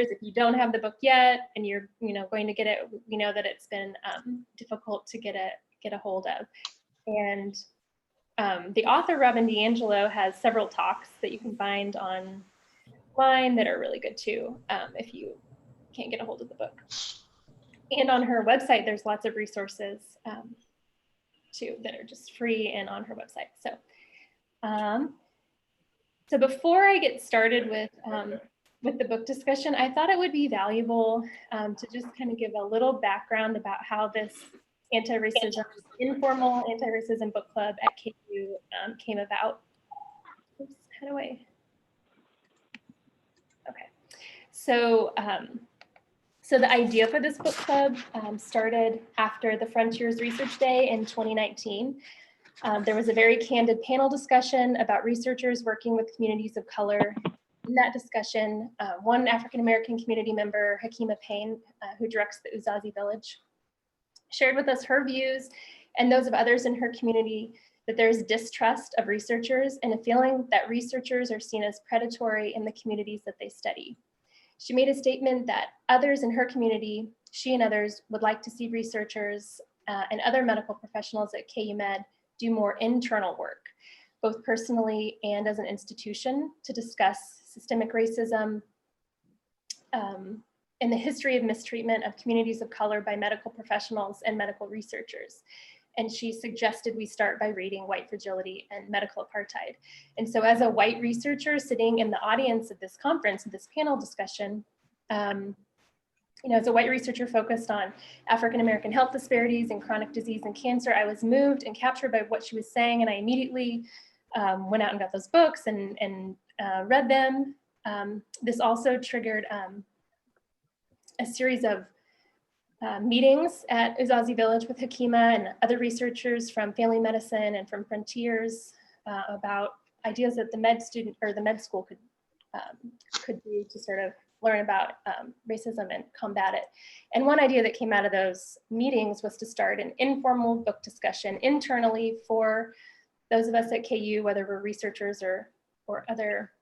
readers. If you don't have the book yet and you're going to get it, we know that it's been difficult to get a hold of. And the author, Robin DiAngelo, has several talks that you can find online that are really good too, if you can't get a hold of the book. And on her website, there's lots of resources too that are just free and on her website. So before I get started with the book discussion, I thought it would be valuable to just kind of give a little background about how this informal anti-racism book club at KU came about. Oops, how do I? Okay, so the idea for this book club started after the Frontiers Research Day in 2019. There was a very candid panel discussion about researchers working with communities of color. In that discussion, one African-American community member, Hakima Payne, who directs the Uzazi Village, shared with us her views and those of others in her community that there's distrust of researchers and a feeling that researchers are seen as predatory in the communities that they study. She made a statement that others in her community, she and others, would like to see researchers and other medical professionals at KU Med do more internal work, both personally and as an institution, to discuss systemic racism and the history of mistreatment of communities of color by medical professionals and medical researchers. And she suggested we start by reading White Fragility and Medical Apartheid. And so as a white researcher sitting in the audience of this conference, this panel discussion, as a white researcher focused on African-American health disparities and chronic disease and cancer, I was moved and captured by what she was saying, and I immediately went out and got those books and read them. This also triggered a series of meetings at Uzazi Village with Hakima and other researchers from family medicine and from Frontiers about ideas that the med school could do to sort of learn about racism and combat it. And one idea that came out of those meetings was to start an informal book discussion internally for those of us at KU, whether we're researchers or other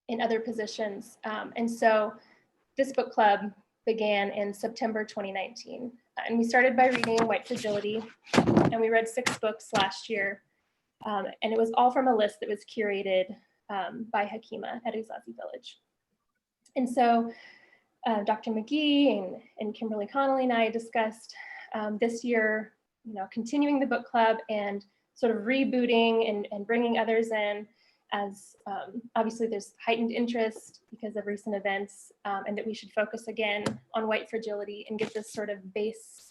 in other positions. And so this book club began in September 2019. And we started by reading White Fragility, and we read 6 books last year. And it was all from a list that was curated by Hakima at Uzazi Village. And so Dr. McGee and Kimberly Connolly and I discussed this year, continuing the book club and sort of rebooting and bringing others in, as obviously there's heightened interest because of recent events, and that we should focus again on white fragility and get this sort of base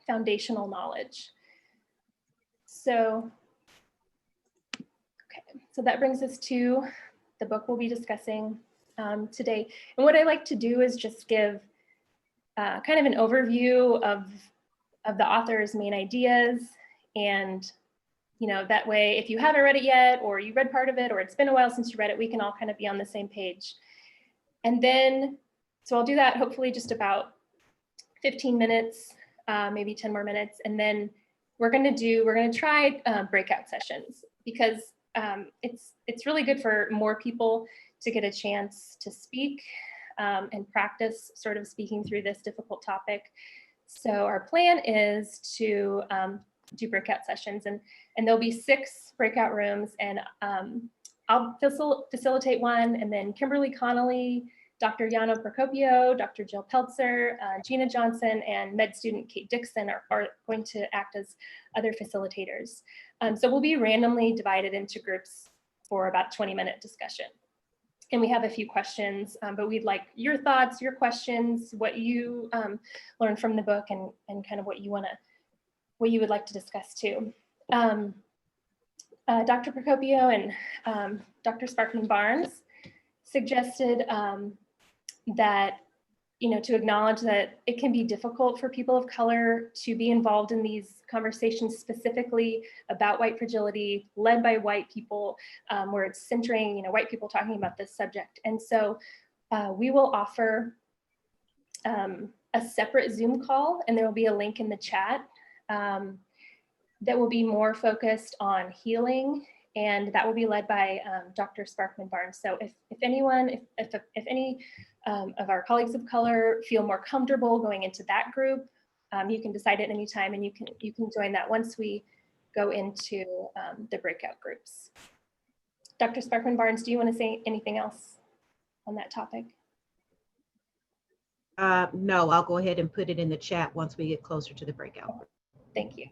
foundational knowledge. So that brings us to the book we'll be discussing today. And what I like to do is just give kind of an overview of the author's main ideas, and that way, if you haven't read it yet, or you read part of it, or it's been a while since you read it, we can all kind of be on the same page. And then, so I'll do that hopefully just about 15 minutes, maybe 10 more minutes. And then we're gonna try breakout sessions, because it's really good for more people to get a chance to speak and practice sort of speaking through this difficult topic. So our plan is to do breakout sessions, and there'll be 6 breakout rooms, and I'll facilitate one, and then Kimberly Connolly, Dr. Yano Procopio, Dr. Jill Peltzer, Gina Johnson, and med student Kate Dixon are going to act as other facilitators. So we'll be randomly divided into groups for about 20-minute discussion. And we have a few questions, but we'd like your thoughts, your questions, what you learned from the book, and kind of what you would like to discuss too. Dr. Procopio and Dr. Sparkman Barnes suggested that, to acknowledge that it can be difficult for people of color to be involved in these conversations, specifically about white fragility, led by white people, where it's centering, white people talking about this subject. And so we will offer a separate Zoom call, and there will be a link in the chat that will be more focused on healing and that will be led by Dr. Sparkman Barnes. So if any of our colleagues of color feel more comfortable going into that group, you can decide at any time, and you can join that once we go into the breakout groups. Dr. Sparkman Barnes, do you want to say anything else on that topic? No, I'll go ahead and put it in the chat once we get closer to the breakout. Thank you.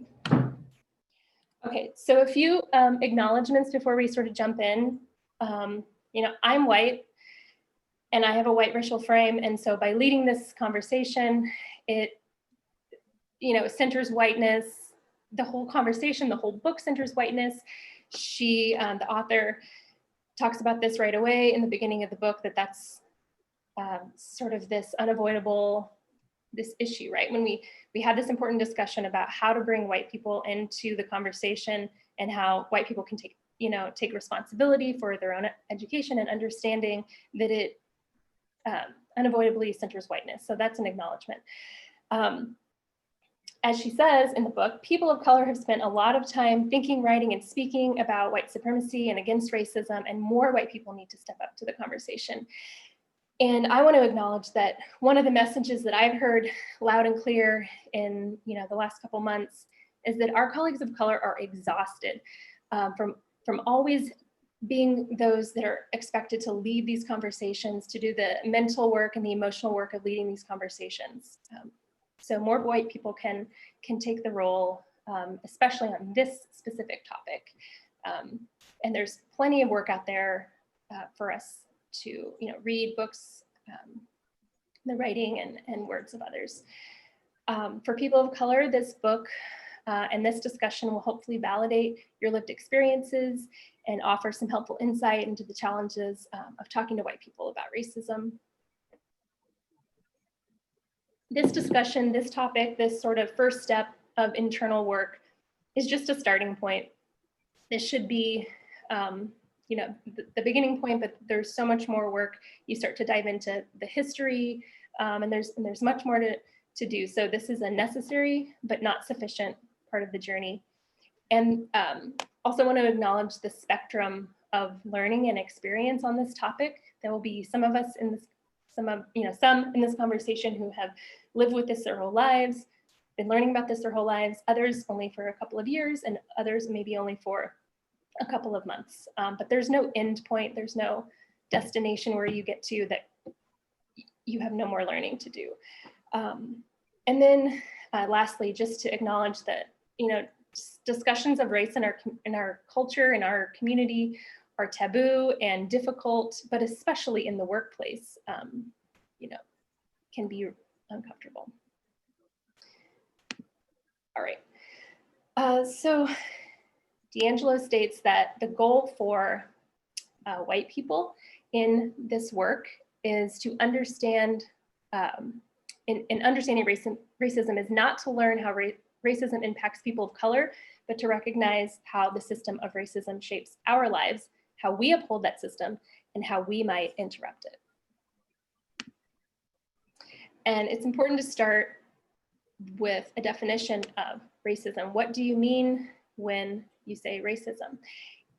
Okay, so a few acknowledgements before we sort of jump in. You know, I'm white and I have a white racial frame. And so by leading this conversation, it, you know, centers whiteness. The whole conversation, the whole book centers whiteness. She, the author, talks about this right away in the beginning of the book, that's sort of this unavoidable, this issue, right? When we had this important discussion about how to bring white people into the conversation and how white people can take responsibility for their own education, and understanding that it unavoidably centers whiteness. So that's an acknowledgement. As she says in the book, people of color have spent a lot of time thinking, writing, and speaking about white supremacy and against racism, and more white people need to step up to the conversation. And I want to acknowledge that one of the messages that I've heard loud and clear in the last couple months is that our colleagues of color are exhausted from always being those that are expected to lead these conversations, to do the mental work and the emotional work of leading these conversations. So more white people can take the role, especially on this specific topic. And there's plenty of work out there for us to read books, the writing and words of others. For people of color, this book and this discussion will hopefully validate your lived experiences and offer some helpful insight into the challenges of talking to white people about racism. This discussion, this topic, this sort of first step of internal work is just a starting point. This should be the beginning point, but there's so much more work. You start to dive into the history, and there's much more to do. So this is a necessary but not sufficient part of the journey. And also want to acknowledge the spectrum of learning and experience on this topic. There will be some of us in this, some in this conversation who have lived with this their whole lives, been learning about this their whole lives, others only for a couple of years, and others maybe only for a couple of months. But there's no end point, there's no destination where you get to that you have no more learning to do. And then lastly, just to acknowledge that, discussions of race in our culture, in our community, are taboo and difficult, but especially in the workplace, can be uncomfortable. All right, so DiAngelo states that the goal for white people in this work is to understand, in understanding racism is not to learn how racism impacts people of color, but to recognize how the system of racism shapes our lives, how we uphold that system, and how we might interrupt it. And it's important to start with a definition of racism. What do you mean when you say racism?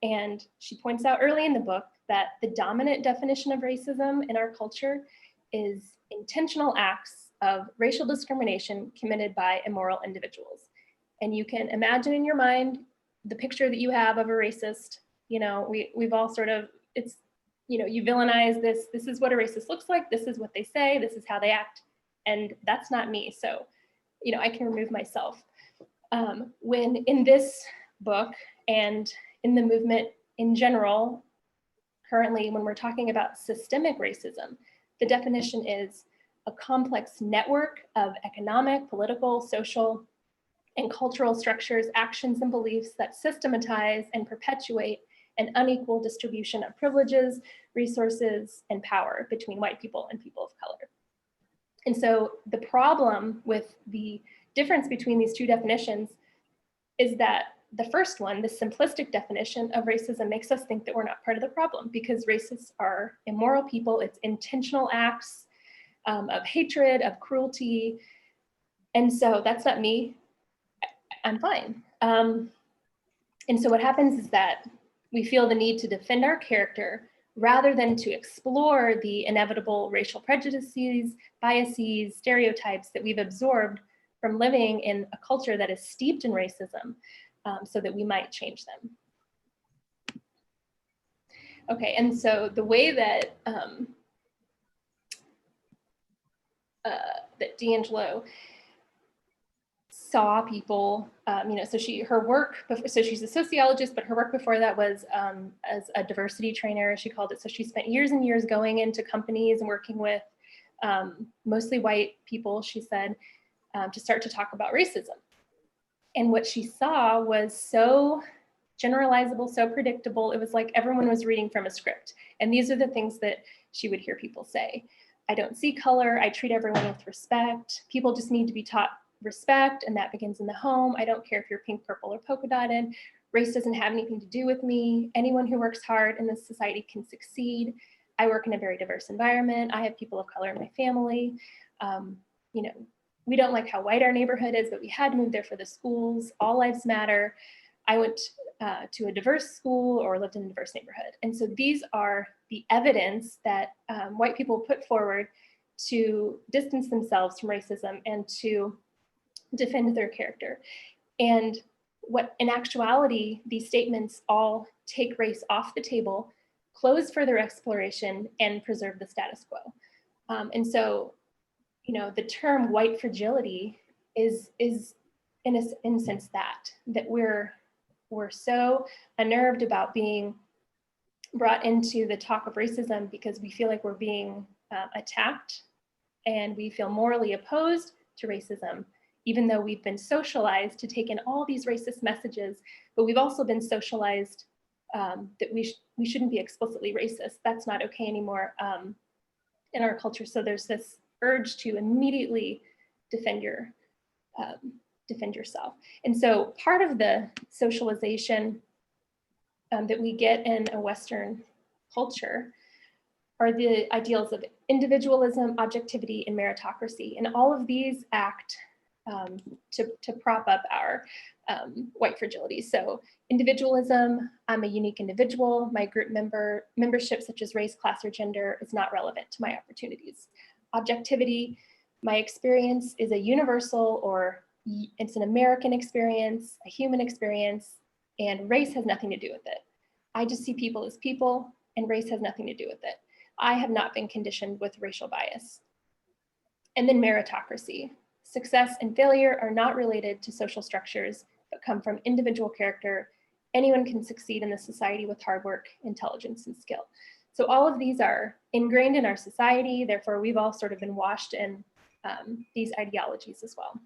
And she points out early in the book that the dominant definition of racism in our culture is intentional acts of racial discrimination committed by immoral individuals. And you can imagine in your mind the picture that you have of a racist. We've all sort of, it's, you villainize this is what a racist looks like, this is what they say, this is how they act, and that's not me. So, I can remove myself. When in this book and in the movement in general, currently when we're talking about systemic racism, the definition is a complex network of economic, political, social, and cultural structures, actions, and beliefs that systematize and perpetuate an unequal distribution of privileges, resources, and power between white people and people of color. And so the problem with the difference between these two definitions is that the first one, the simplistic definition of racism, makes us think that we're not part of the problem, because racists are immoral people. It's intentional acts of hatred, of cruelty. And so that's not me. I'm fine. And so what happens is that We feel the need to defend our character rather than to explore the inevitable racial prejudices, biases, stereotypes that we've absorbed from living in a culture that is steeped in racism, so that we might change them. Okay, and so the way that that DiAngelo saw people, so her work, so she's a sociologist, but her work before that was as a diversity trainer, she called it. So she spent years and years going into companies and working with mostly white people, she said, to start to talk about racism. And what she saw was so generalizable, so predictable. It was like everyone was reading from a script. And these are the things that she would hear people say. I don't see color. I treat everyone with respect. People just need to be taught respect, and that begins in the home. I don't care if you're pink, purple, or polka dotted. Race doesn't have anything to do with me. Anyone who works hard in this society can succeed. I work in a very diverse environment. I have people of color in my family. We don't like how white our neighborhood is, but we had to move there for the schools. All lives matter. I went to a diverse school or lived in a diverse neighborhood. And so these are the evidence that white people put forward to distance themselves from racism and to defend their character. And what in actuality, these statements all take race off the table, close further exploration, and preserve the status quo. And so, the term white fragility is in a sense that we're so unnerved about being brought into the talk of racism because we feel like we're being attacked, and we feel morally opposed to racism, even though we've been socialized to take in all these racist messages, but we've also been socialized that we shouldn't be explicitly racist. That's not okay anymore in our culture. So there's this urge to immediately defend yourself. And so part of the socialization that we get in a Western culture are the ideals of individualism, objectivity, and meritocracy. And all of these act to prop up our white fragility. So individualism, I'm a unique individual. My group membership, such as race, class, or gender, is not relevant to my opportunities. Objectivity, my experience is a universal, or it's an American experience, a human experience, and race has nothing to do with it. I just see people as people, and race has nothing to do with it. I have not been conditioned with racial bias. And then meritocracy. Success and failure are not related to social structures, but come from individual character. Anyone can succeed in this society with hard work, intelligence, and skill. So all of these are ingrained in our society. Therefore, we've all sort of been washed in these ideologies as well.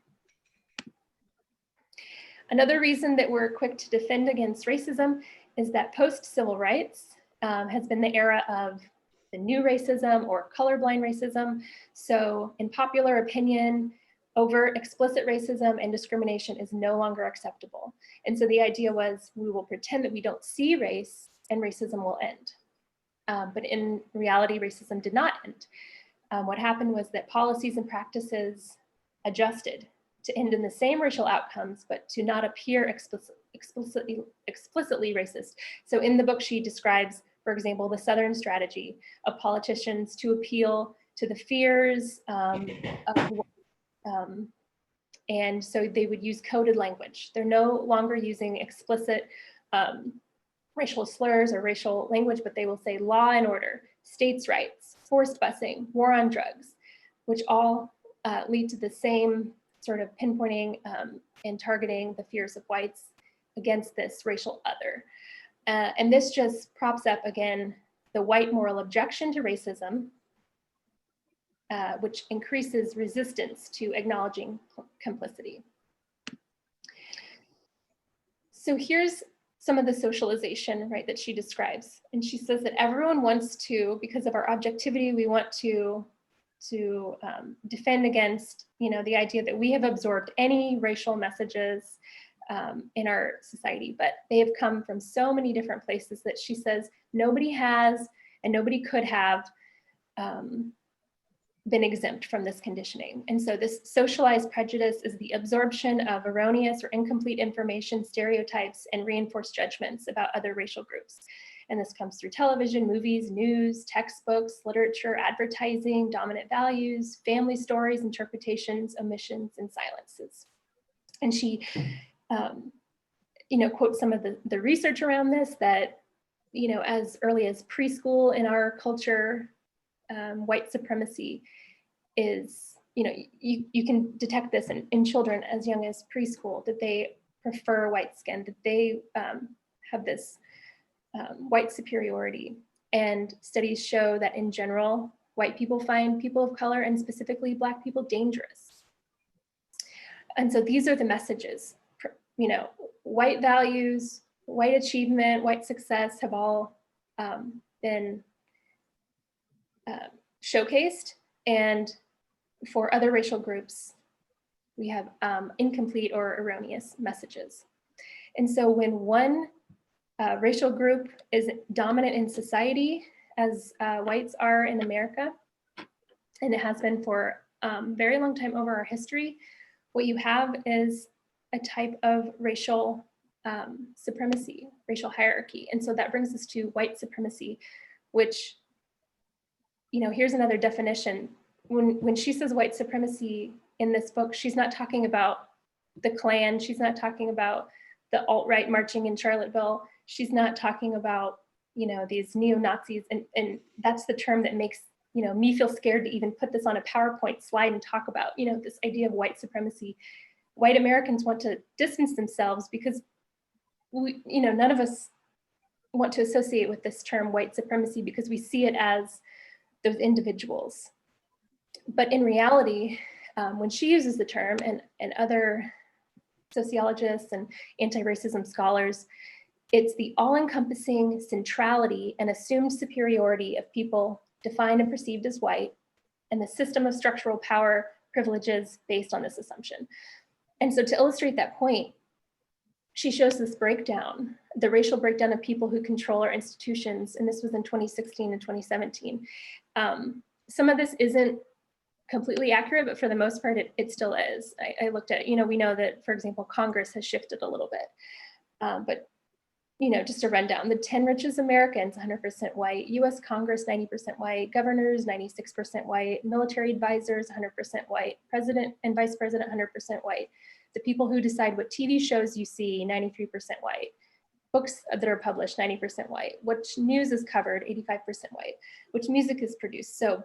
Another reason that we're quick to defend against racism is that post-civil rights has been the era of the new racism or colorblind racism. So in popular opinion, overt explicit racism and discrimination is no longer acceptable. And so the idea was we will pretend that we don't see race and racism will end. But in reality, racism did not end. What happened was that policies and practices adjusted to end in the same racial outcomes, but to not appear explicitly racist. So in the book, she describes, for example, the Southern strategy of politicians to appeal to the fears and so they would use coded language. They're no longer using explicit racial slurs or racial language, but they will say law and order, states' rights, forced busing, war on drugs, which all lead to the same sort of pinpointing and targeting the fears of whites against this racial other. And this just props up, again, the white moral objection to racism, which increases resistance to acknowledging complicity. So here's some of the socialization, right, that she describes. And she says that everyone wants to, because of our objectivity, we want to defend against, the idea that we have absorbed any racial messages in our society, but they have come from so many different places that she says nobody has and nobody could have been exempt from this conditioning. And so this socialized prejudice is the absorption of erroneous or incomplete information, stereotypes, and reinforced judgments about other racial groups. And this comes through television, movies, news, textbooks, literature, advertising, dominant values, family stories, interpretations, omissions, and silences. And she, quotes some of the research around this that, as early as preschool in our culture, white supremacy is, you can detect this in children as young as preschool, that they prefer white skin, that they have this white superiority. And studies show that in general, white people find people of color and specifically Black people dangerous. And so these are the messages, white values, white achievement, white success have all been showcased. And for other racial groups, we have incomplete or erroneous messages. And so when one racial group is dominant in society, as whites are in America, and it has been for a very long time over our history, what you have is a type of racial supremacy, racial hierarchy. And so that brings us to white supremacy, which, here's another definition. When she says white supremacy in this book, she's not talking about the Klan. She's not talking about the alt-right marching in Charlottesville. She's not talking about, these neo-Nazis. And that's the term that makes, me feel scared to even put this on a PowerPoint slide and talk about, this idea of white supremacy. White Americans want to distance themselves because none of us want to associate with this term white supremacy because we see it as those individuals. But in reality, when she uses the term and other sociologists and anti-racism scholars, it's the all-encompassing centrality and assumed superiority of people defined and perceived as white, and the system of structural power privileges based on this assumption. And so to illustrate that point, she shows this breakdown, the racial breakdown of people who control our institutions, and this was in 2016 and 2017. Some of this isn't completely accurate, but for the most part, it still is. I looked at, we know that, for example, Congress has shifted a little bit, but just a rundown, the 10 richest Americans, 100% white, US Congress, 90% white, governors, 96% white, military advisors, 100% white, president and vice president, 100% white, the people who decide what TV shows you see, 93% white, books that are published, 90% white, which news is covered, 85% white, which music is produced. So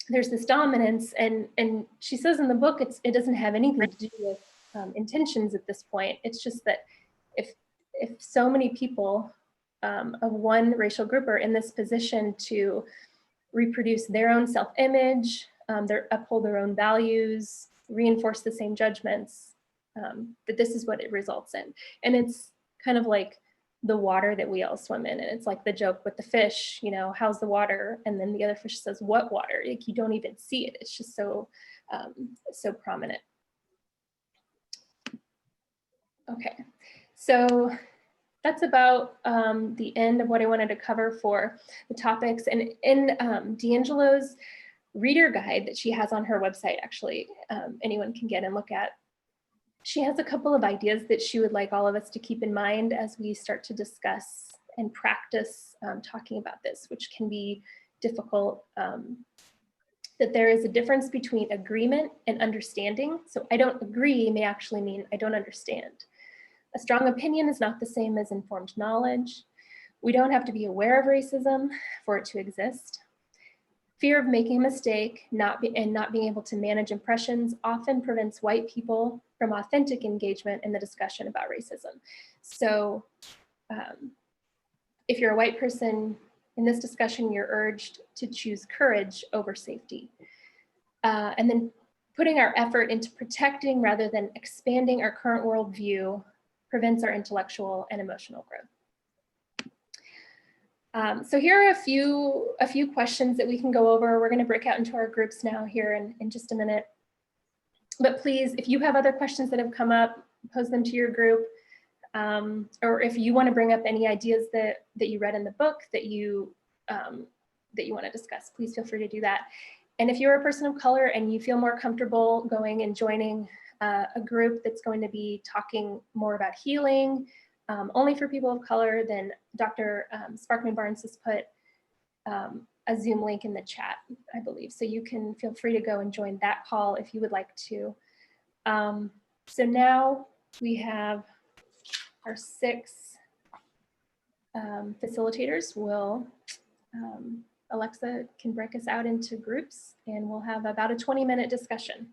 there's this dominance, and she says in the book, it doesn't have anything to do with intentions at this point. It's just that if so many people of one racial group are in this position to reproduce their own self-image, uphold their own values, reinforce the same judgments, that this is what it results in. And it's kind of like the water that we all swim in. And it's like the joke with the fish, how's the water? And then the other fish says, what water? Like, you don't even see it. It's just so prominent. Okay, so that's about the end of what I wanted to cover for the topics. And in DiAngelo's reader guide that she has on her website, actually, anyone can get and look at, she has a couple of ideas that she would like all of us to keep in mind as we start to discuss and practice talking about this, which can be difficult. That there is a difference between agreement and understanding. So I don't agree may actually mean I don't understand. A strong opinion is not the same as informed knowledge. We don't have to be aware of racism for it to exist. Fear of making a mistake and not being able to manage impressions often prevents white people from authentic engagement in the discussion about racism. So if you're a white person in this discussion, you're urged to choose courage over safety. And then putting our effort into protecting rather than expanding our current worldview prevents our intellectual and emotional growth. So here are a few questions that we can go over. We're going to break out into our groups now here in just a minute. But please, if you have other questions that have come up, pose them to your group. Or if you want to bring up any ideas that you read in the book that you want to discuss, please feel free to do that. And if you're a person of color and you feel more comfortable going and joining a group that's going to be talking more about healing, only for people of color, then Dr. Sparkman Barnes has put a Zoom link in the chat, I believe. So you can feel free to go and join that call if you would like to. So now we have our 6 facilitators. Alexa can break us out into groups and we'll have about a 20-minute discussion.